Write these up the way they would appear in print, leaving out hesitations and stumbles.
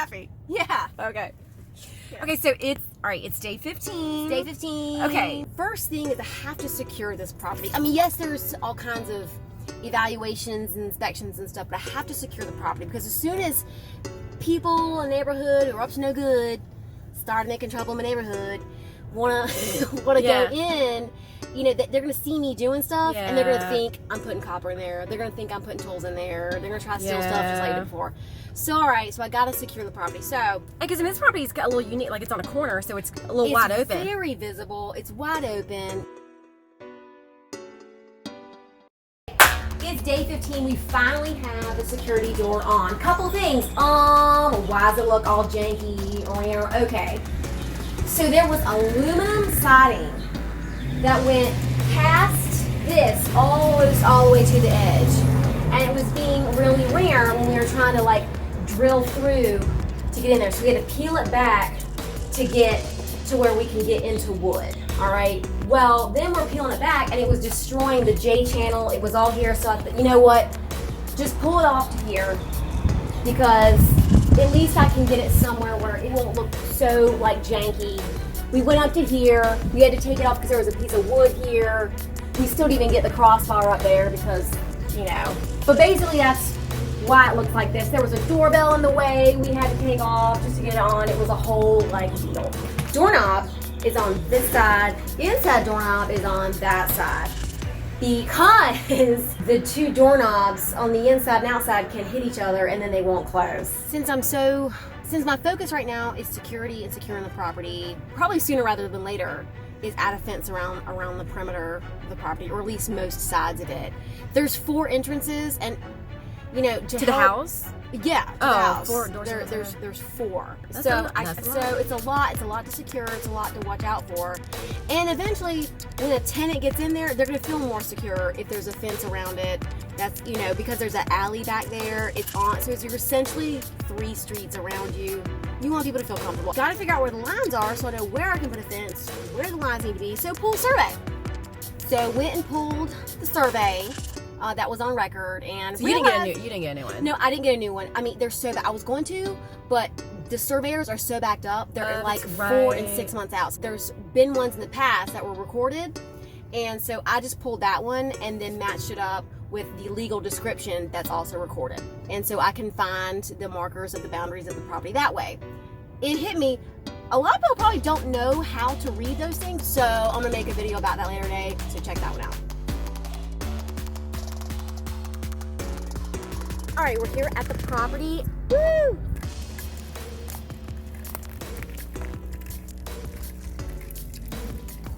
happy. Yeah. Okay. Yeah. Okay, so it's, all right, it's day 15. Day 15. Okay. First thing is I have to secure this property. I mean, yes, there's all kinds of evaluations and inspections and stuff, but I have to secure the property because as soon as people in the neighborhood who are up to no good start making trouble in my neighborhood, wanna go in, you know, they're gonna see me doing stuff and they're gonna think I'm putting copper in there. They're gonna think I'm putting tools in there. They're gonna try to steal stuff just like I did before. So all right, so I gotta secure the property. So because this property's got a little unique, like it's on a corner, so it's a little wide open. It's very visible. It's wide open. It's day 15. We finally have the security door on. Couple things. Why does it look all janky around? Okay. So there was aluminum siding that went past this almost all the way to the edge. And it was being really rare when we were trying to like drill through to get in there. So we had to peel it back to get to where we can get into wood. All right. Well, then we're peeling it back and it was destroying the J channel. It was all here. So I thought, you know what? Just pull it off to here because at least I can get it somewhere where it won't look so like janky. We went up to here. We had to take it off because there was a piece of wood here. We still didn't even get the crossbar up there because, you know. But basically that's why it looks like this. There was a doorbell in the way we had to take off just to get it on. It was a whole like deal. Doorknob is on this side. Inside doorknob is on that side. Because the two doorknobs on the inside and outside can hit each other and then they won't close. Since my focus right now is security and securing the property, probably sooner rather than later, is add a fence around the perimeter of the property, or at least most sides of it. There's 4 entrances, and you know, to the house. Yeah, to the house. 4 doors. There's 4. That's So that's it's a lot. It's a lot to secure. It's a lot to watch out for. And eventually, when a tenant gets in there, they're gonna feel more secure if there's a fence around it. That's, you know, because there's an alley back there. It's on. So you're essentially 3 streets around you. You want people to feel comfortable. Got to figure out where the lines are so I know where I can put a fence, where the lines need to be. So pull survey. So went and pulled the survey. That was on record, and so you didn't get a new one. No, I didn't get a new one. I mean, they're so bad. I was going to, but the surveyors are so backed up. They're like 4 and 6 months out. So there's been ones in the past that were recorded, and so I just pulled that one and then matched it up with the legal description that's also recorded, and so I can find the markers of the boundaries of the property that way. It hit me. A lot of people probably don't know how to read those things, so I'm gonna make a video about that later today. So check that one out. All right, we're here at the property. Woo!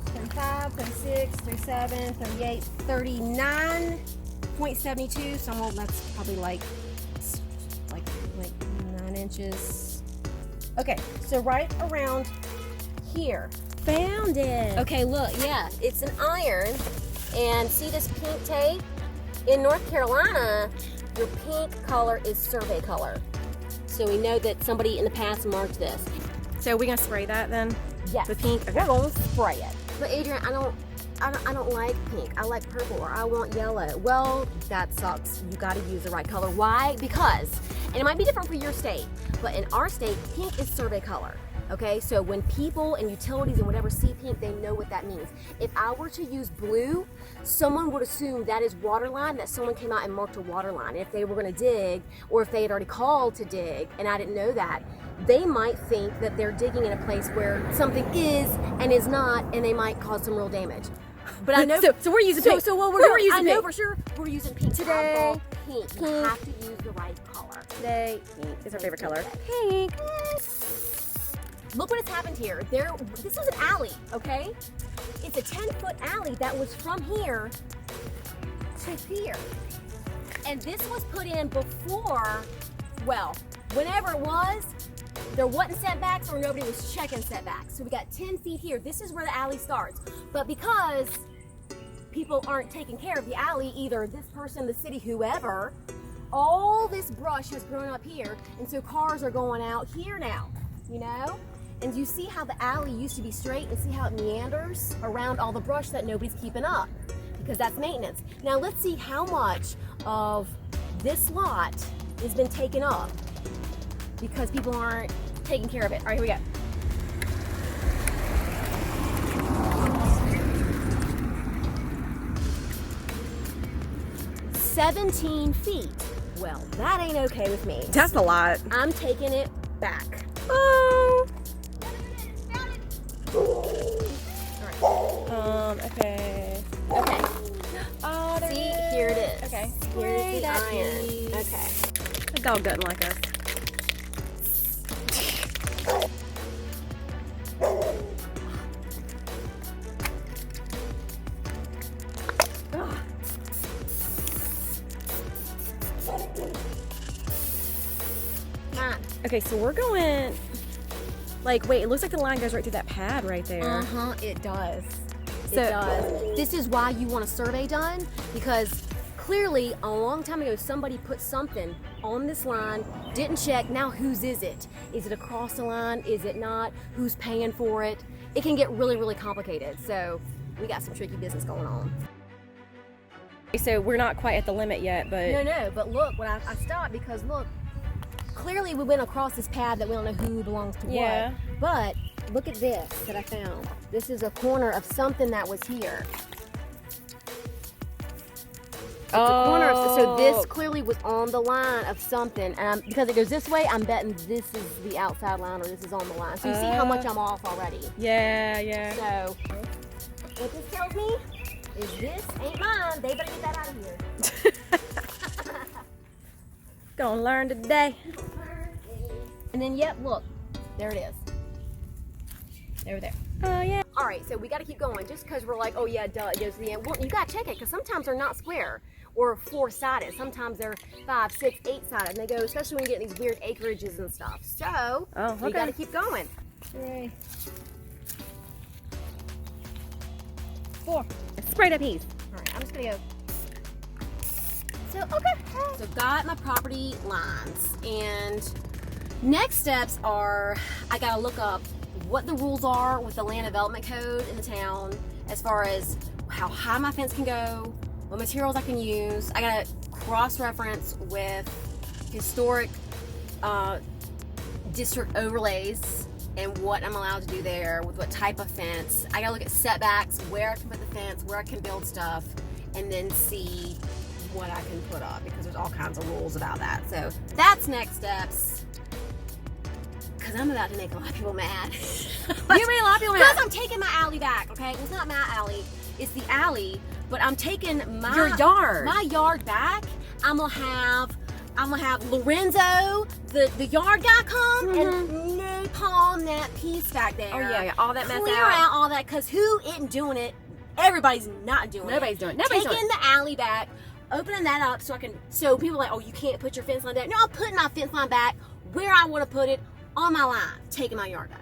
$35, $36, $37, $38, $39.72. So that's probably like 9 inches. Okay, so right around here. Found it. Okay, look, yeah, it's an iron. And see this pink tape? In North Carolina, your pink color is survey color. So we know that somebody in the past marked this. So are we gonna spray that then? Yes. With pink? Okay. We're gonna spray it. But Adrian, I don't like pink. I like purple, or I want yellow. Well, that sucks. You gotta use the right color. Why? Because, and it might be different for your state, but in our state, pink is survey color. Okay, so when people and utilities and whatever see pink, they know what that means. If I were to use blue, someone would assume that is water line, that someone came out and marked a water line. If they were gonna dig, or if they had already called to dig, and I didn't know that, they might think that they're digging in a place where something is and is not, and they might cause some real damage. But I know. So we're using pink. So what we're using, I know for sure we're using pink today. Pink. You have to use the right color. Today, pink is our favorite color. Pink. Look what has happened here. This was an alley, okay? It's a 10-foot alley that was from here to here. And this was put in before, well, whenever it was, there wasn't setbacks or nobody was checking setbacks. So we got 10 feet here. This is where the alley starts. But because people aren't taking care of the alley, either this person, the city, whoever, all this brush has grown up here. And so cars are going out here now, you know? And you see how the alley used to be straight, and see how it meanders around all the brush that nobody's keeping up, because that's maintenance. Now let's see how much of this lot has been taken up because people aren't taking care of it. All right, here we go. "17 feet. Well, that ain't okay with me. That's a lot. I'm taking it back." Oh. All right. Okay. Okay. Oh, there See, it is. here it is. Okay. Here's the that iron. piece. Okay. The dog doesn't like us. Mine. Okay, so we're going. Like, wait, it looks like the line goes right through that pad right there. It does. So- It does. This is why you want a survey done, because clearly a long time ago somebody put something on this line, didn't check. Now whose is it? Is it across the line? Is it not? Who's paying for it? It can get really, really complicated. So we got some tricky business going on. So we're not quite at the limit yet, but No, but look, when I stopped, because look, clearly we went across this pad that we don't know who belongs to Yeah. what. But look at this that I found. This is a corner of something that was here. It's a corner of, so this clearly was on the line of something. Because it goes this way, I'm betting this is the outside line or this is on the line. So you see how much I'm off already. yeah. So what this tells me is this ain't mine. They better get that out of here. Gonna learn today. And then, yep, look, there it is. Over there. Oh yeah. All right, so we got to keep going. Just because we're like, oh yeah, duh, it goes to the end. Well, you got to check it, because sometimes they're not square or four-sided. Sometimes they're 5, 6, 8-sided, and they go, especially when you get these weird acreages and stuff. So we got to keep going. 3, 4. Spray that piece. All right, I'm just gonna go. So okay, so got my property lines, and next steps are I gotta look up what the rules are with the land development code in the town as far as how high my fence can go, what materials I can use. I gotta cross-reference with historic district overlays and what I'm allowed to do there with what type of fence. I gotta look at setbacks, where I can put the fence, where I can build stuff, and then see what I can put up, because there's all kinds of rules about that. So that's next steps, because I'm about to make a lot of people mad. You made a lot of people Because mad. I'm taking my alley back, okay? Well, it's not my alley, it's the alley, but I'm taking my Your yard. my yard back. I'm gonna have Lorenzo, the yard guy, come and napalm that piece back there. Oh yeah, all that mess Clear out. out all that, because who isn't doing it? Everybody's not doing Nobody's it. doing it. Nobody's Taking doing the alley back, opening that up so people are like, oh, you can't put your fence line back. No, I'm putting my fence line back where I want to put it, on my line, taking my yard back.